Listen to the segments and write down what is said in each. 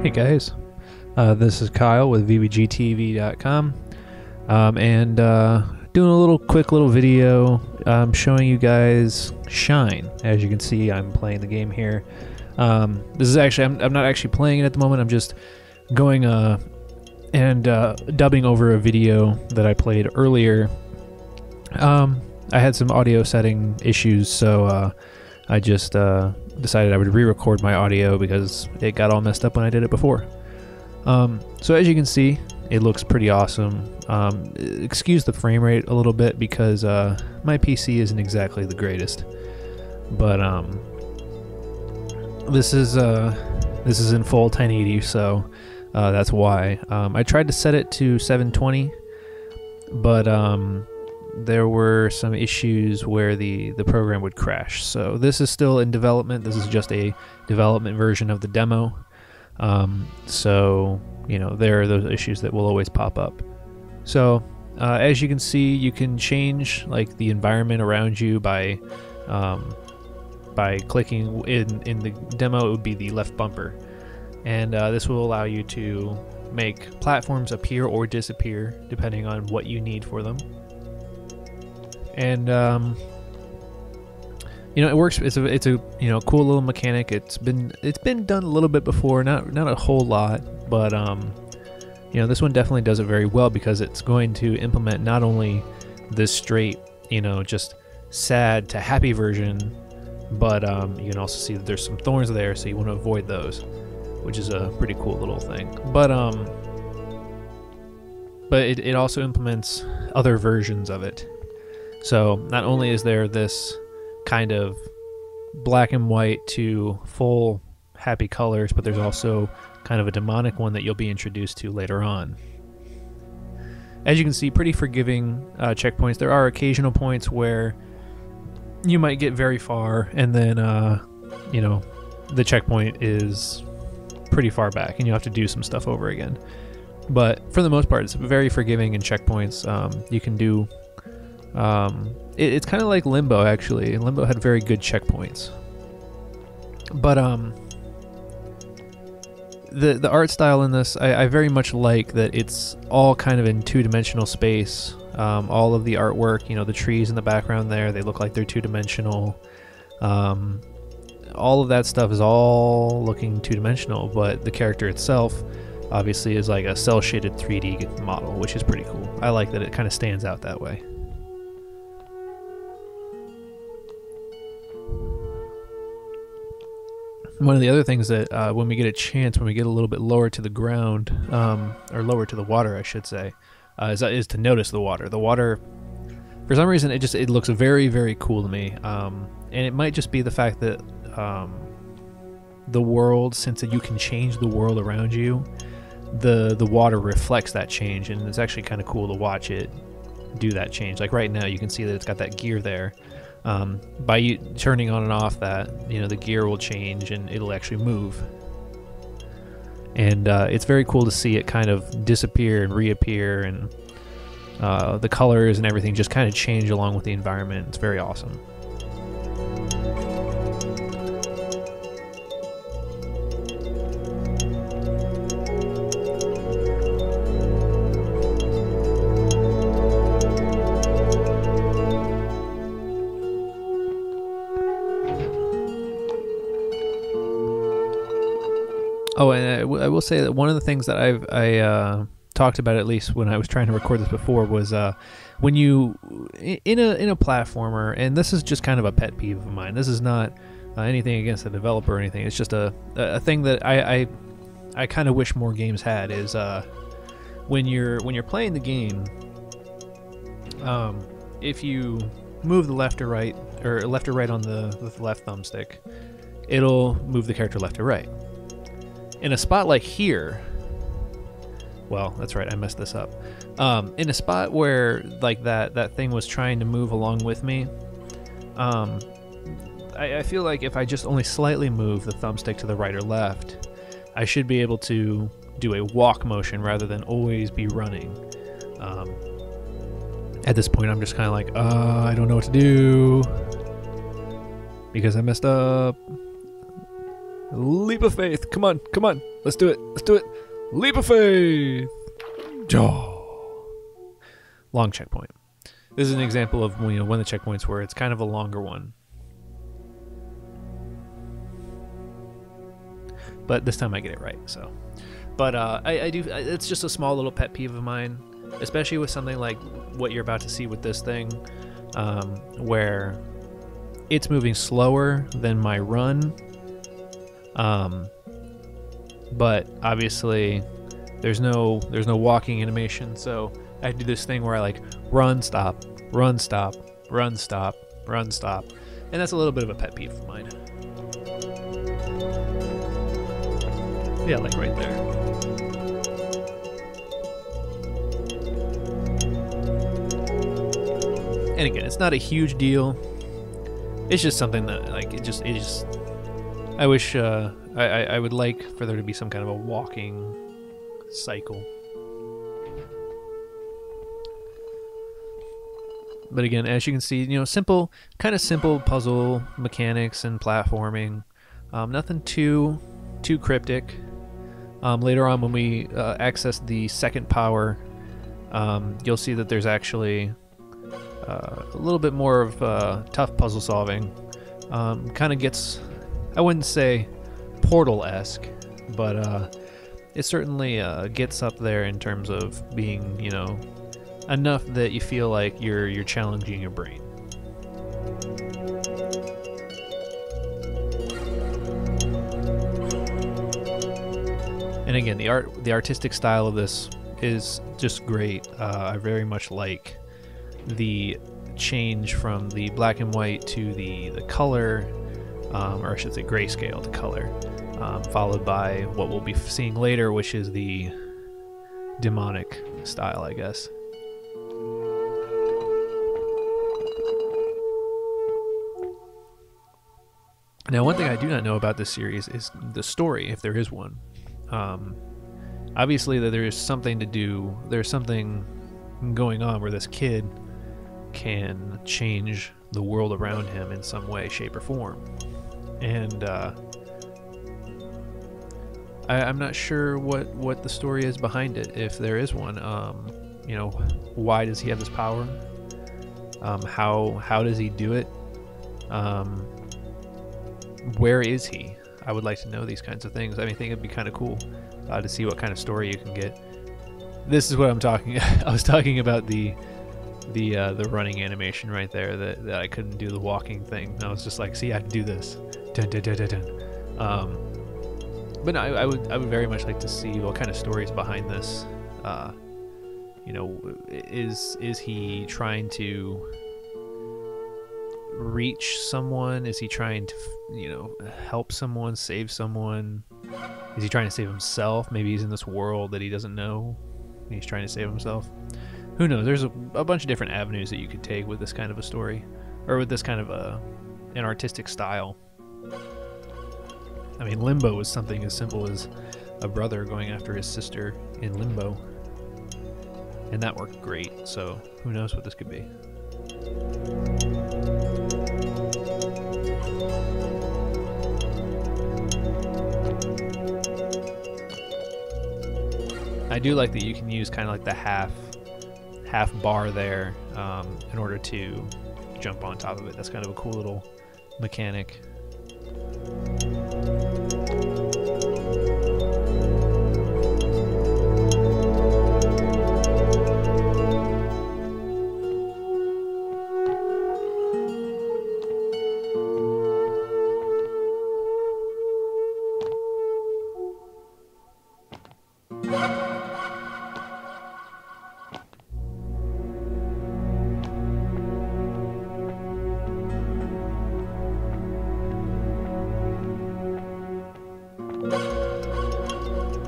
Hey guys, this is Kyle with VBGTV.com, and doing a quick little video showing you guys Schein. As you can see, I'm playing the game here. This is actually, I'm not actually playing it at the moment, I'm just going and dubbing over a video that I played earlier. I had some audio setting issues, so I just decided I would re-record my audio because it got all messed up when I did it before. So as you can see, it looks pretty awesome. Excuse the frame rate a little bit because my PC isn't exactly the greatest, but this is in full 1080, so that's why. I tried to set it to 720, but there were some issues where the program would crash. So this is still in development. This is just a development version of the demo. So, you know, there are those issues that will always pop up. So as you can see, you can change like the environment around you by clicking in the demo. It would be the left bumper, and this will allow you to make platforms appear or disappear depending on what you need for them. And you know, it works. It's a you know, cool little mechanic. It's been done a little bit before, not a whole lot, but you know, this one definitely does it very well because it's going to implement not only this straight, you know, just sad to happy version, but you can also see that there's some thorns there, so you want to avoid those, which is a pretty cool little thing. But it also implements other versions of it. So not only is there this kind of black and white to full happy colors, but there's also kind of a demonic one that you'll be introduced to later on. As you can see, pretty forgiving checkpoints. There are occasional points where you might get very far and then you know, the checkpoint is pretty far back and you have to do some stuff over again. But for the most part, it's very forgiving in checkpoints. You can do it's kind of like Limbo, actually. Limbo had very good checkpoints. But the art style in this, I very much like that it's all kind of in two-dimensional space. All of the artwork, you know, the trees in the background there, they look like they're two-dimensional. All of that stuff is all looking two-dimensional, but the character itself obviously is like a cel-shaded 3D model, which is pretty cool. I like that it kind of stands out that way. One of the other things that when we get a chance, when we get a little bit lower to the ground, or lower to the water, I should say, is to notice the water. The water, for some reason, it looks very, very cool to me. And it might just be the fact that the world, since you can change the world around you, the water reflects that change, and it's actually kind of cool to watch it do that change. Like right now, you can see that it's got that gear there. By you turning on and off that, you know, the gear will change and it'll actually move. And it's very cool to see it kind of disappear and reappear, and the colors and everything just kind of change along with the environment. It's very awesome. Oh, and I will say that one of the things that I talked about, at least when I was trying to record this before, was when you in a platformer, and this is just kind of a pet peeve of mine. This is not anything against the developer or anything. It's just a thing that I kind of wish more games had, is when you're playing the game, if you move the left or right on the left thumbstick, it'll move the character left or right. In a spot like here, well, that's right, I messed this up. In a spot where like that thing was trying to move along with me, I feel like if I just only slightly move the thumbstick to the right or left, I should be able to do a walk motion rather than always be running. At this point, I'm just kind of like, I don't know what to do because I messed up. Leap of faith. Come on, come on. Let's do it. Let's do it. Leap of faith. Oh. Long checkpoint. This is an example of one of the checkpoints where it's kind of a longer one. But this time I get it right, so. But I do, it's just a small little pet peeve of mine, especially with something like what you're about to see with this thing, where it's moving slower than my run. But obviously there's no walking animation, so I do this thing where I like run, stop, run, stop, run, stop, run, stop, and that's a little bit of a pet peeve of mine. Yeah, like right there. And again, it's not a huge deal. It's just something that like it just I wish I would like for there to be some kind of a walking cycle. But again, as you can see, simple, kind of simple puzzle mechanics and platforming. Nothing too cryptic. Later on, when we access the second power, you'll see that there's actually a little bit more of tough puzzle solving. Kind of gets, I wouldn't say Portal-esque, but it certainly gets up there in terms of being, enough that you feel like you're challenging your brain. And again, the artistic style of this is just great. I very much like the change from the black and white to the color, or I should say grayscale to color, followed by what we'll be seeing later, which is the demonic style, I guess. Now, one thing I do not know about this series is the story, if there is one. Obviously, that there is something to do. There's something going on where this kid can change the world around him in some way, shape, or form. And I'm not sure what the story is behind it, if there is one. Why does he have this power? How does he do it? Where is he? I would like to know these kinds of things. I think it'd be kind of cool to see what kind of story you can get. This is what I'm talking. I was talking about the running animation right there. That I couldn't do the walking thing. I was just like, see, I can do this. Dun, dun, dun, dun, dun. But no, I would very much like to see what kind of story is behind this. Is he trying to reach someone? Is he trying to help someone, save someone? Is he trying to save himself? Maybe he's in this world that he doesn't know and he's trying to save himself. Who knows? There's a bunch of different avenues that you could take with this kind of a story, or with this kind of an artistic style. I mean, Limbo was something as simple as a brother going after his sister in Limbo, and that worked great. So who knows what this could be. I do like that you can use kind of like the half bar there in order to jump on top of it. That's kind of a cool little mechanic.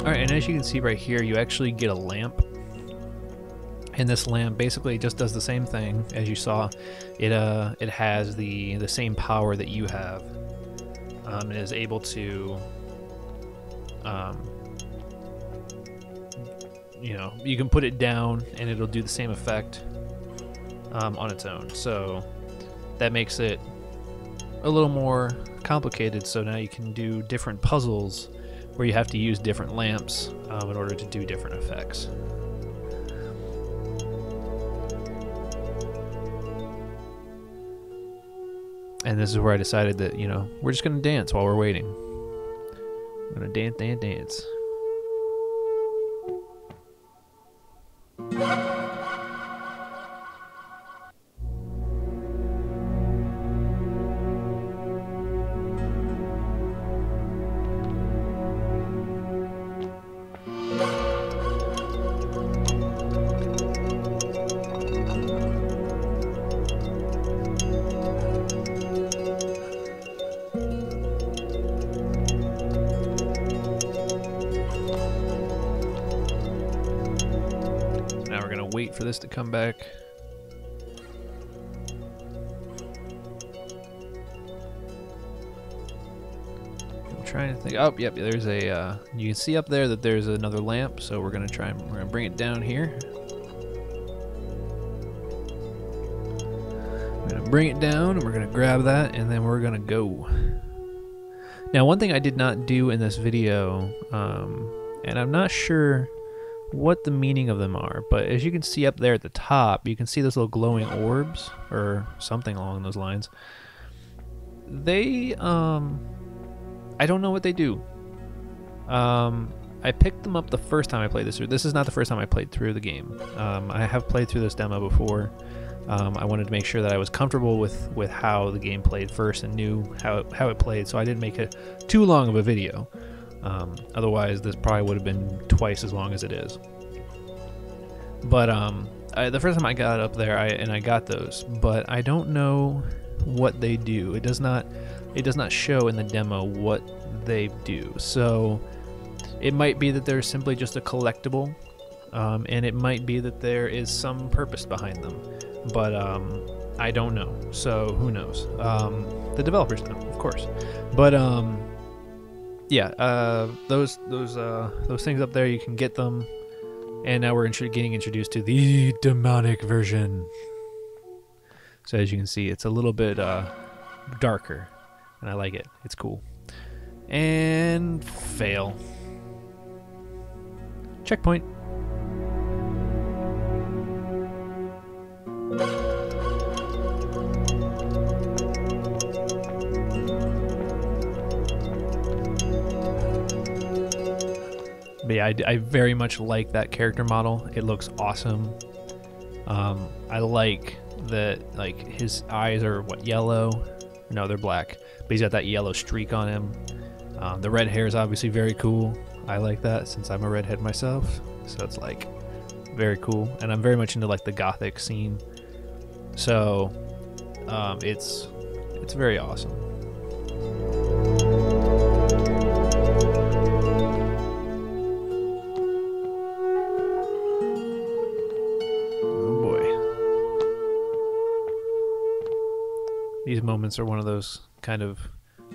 Alright, and as you can see right here, you actually get a lamp. And this lamp basically just does the same thing as you saw. It has the same power that you have. It is able to you can put it down and it'll do the same effect on its own. So that makes it a little more complicated, so now you can do different puzzles where you have to use different lamps in order to do different effects. And this is where I decided that, you know, we're just gonna dance while we're waiting. We're gonna dance, dance, dance. Wait for this to come back. I'm trying to think. Oh, yep. There's a. You can see up there that there's another lamp. So we're gonna try and we're gonna bring it down here. We're gonna bring it down. And we're gonna grab that, and then we're gonna go. Now, one thing I did not do in this video, and I'm not sure what the meaning of them are, but as you can see up there at the top, you can see those little glowing orbs or something along those lines. They I don't know what they do. I picked them up the first time I played this. This is not the first time I played through the game. I have played through this demo before. I wanted to make sure that I was comfortable with how the game played first and knew how it played, so I didn't make it too long of a video. Otherwise, this probably would have been twice as long as it is. But the first time I got up there, I got those, but I don't know what they do. It does not show in the demo what they do. So it might be that they're simply just a collectible, and it might be that there is some purpose behind them. But I don't know. So who knows? The developers know, of course. But yeah, those things up there, you can get them, and now we're getting introduced to the demonic version. So as you can see, it's a little bit darker, and I like it. It's cool. And fail. Checkpoint. But yeah, I very much like that character model. It looks awesome. I like that, like, his eyes are what, yellow? No, they're black. But he's got that yellow streak on him. The red hair is obviously very cool. I like that since I'm a redhead myself. So it's like very cool. And I'm very much into like the gothic scene. So it's very awesome. These moments are one of those kind of,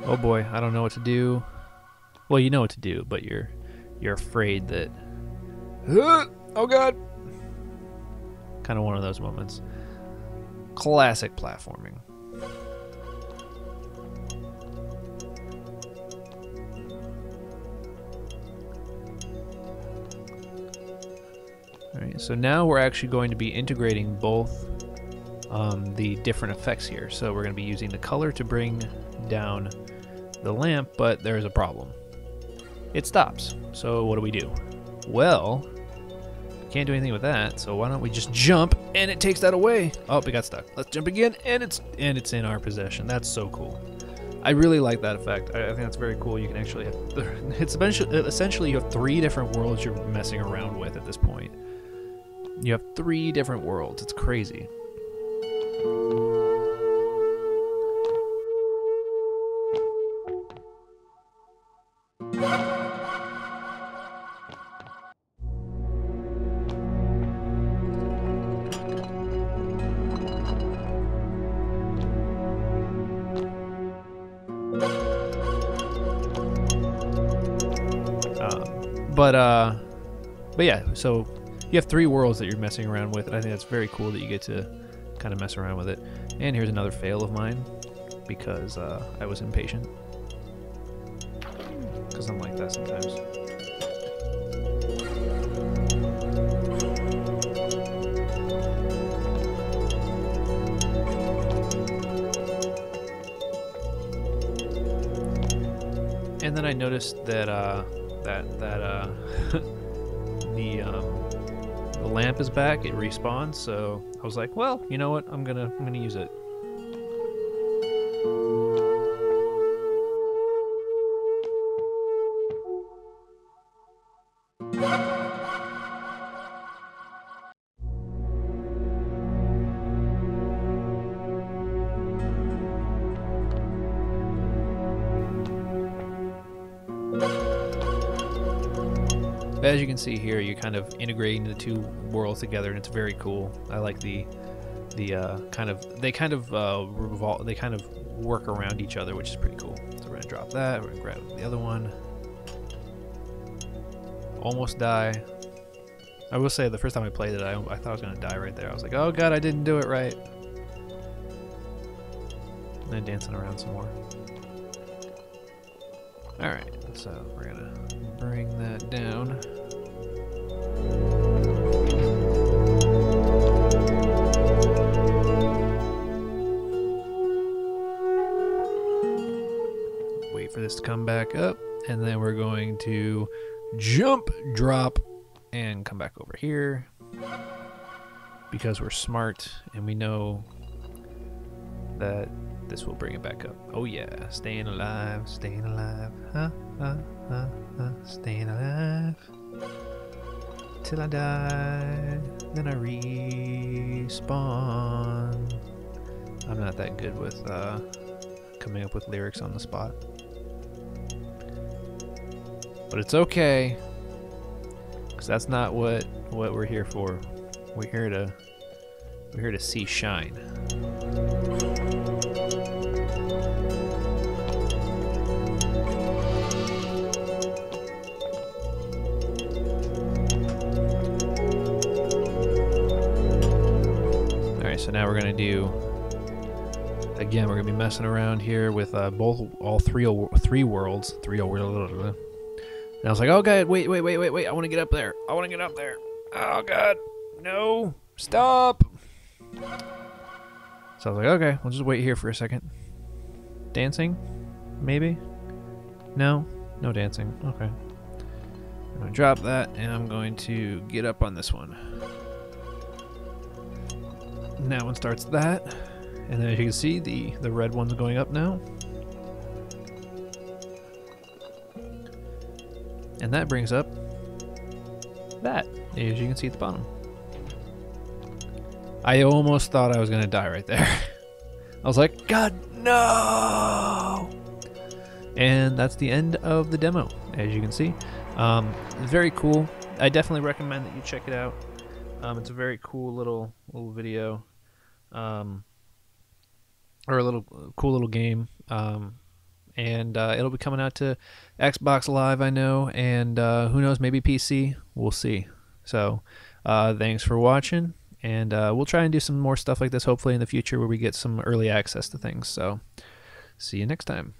oh boy, I don't know what to do. Well, you know what to do, but you're afraid that, oh god. Kind of one of those moments. Classic platforming. All right, so now we're actually going to be integrating both the different effects here. So we're going to be using the color to bring down the lamp, but there's a problem. It stops. So what do? Well, can't do anything with that, so why don't we just jump and it takes that away. Oh, we got stuck. Let's jump again, and it's in our possession. That's so cool. I really like that effect. I think that's very cool. You can actually have, it's essentially you have 3 different worlds you're messing around with at this point. You have 3 different worlds. It's crazy. But yeah, so you have 3 worlds that you're messing around with, and I think that's very cool that you get to kind of mess around with it. And here's another fail of mine. because I was impatient. Because I'm like that sometimes. And then I noticed that the lamp is back. It respawns. So I was like, well, you know what? I'm gonna use it. As you can see here, you're kind of integrating the two worlds together, and it's very cool. I like they kind of work around each other, which is pretty cool. So we're gonna drop that. We're gonna grab the other one. Almost die. I will say the first time I played it, I thought I was gonna die right there. I was like, oh god, I didn't do it right. And then dancing around some more. All right, so we're gonna bring that down. Wait for this to come back up, and then we're going to jump, drop, and come back over here because we're smart and we know that this will bring it back up. Oh yeah, staying alive, staying alive, staying alive till I die, then I respawn. I'm not that good with coming up with lyrics on the spot, but it's okay, because that's not what we're here for. We're here to see Schein. So now we're gonna do, again, we're gonna be messing around here with all three worlds. And I was like, oh god, wait, I want to get up there. I want to get up there. Oh god, no, stop. So I was like, okay, we'll just wait here for a second. Dancing, maybe? No dancing. Okay. I'm gonna drop that, and I'm going to get up on this one. That one starts that, and then as you can see, the red one's going up now. And that brings up that, as you can see at the bottom. I almost thought I was going to die right there. I was like, God, no! And that's the end of the demo, as you can see. Very cool. I definitely recommend that you check it out. It's a very cool little video, or a cool little game, and it'll be coming out to Xbox Live, I know, and who knows, maybe PC. We'll see. So thanks for watching, and we'll try and do some more stuff like this hopefully in the future where we get some early access to things. So see you next time.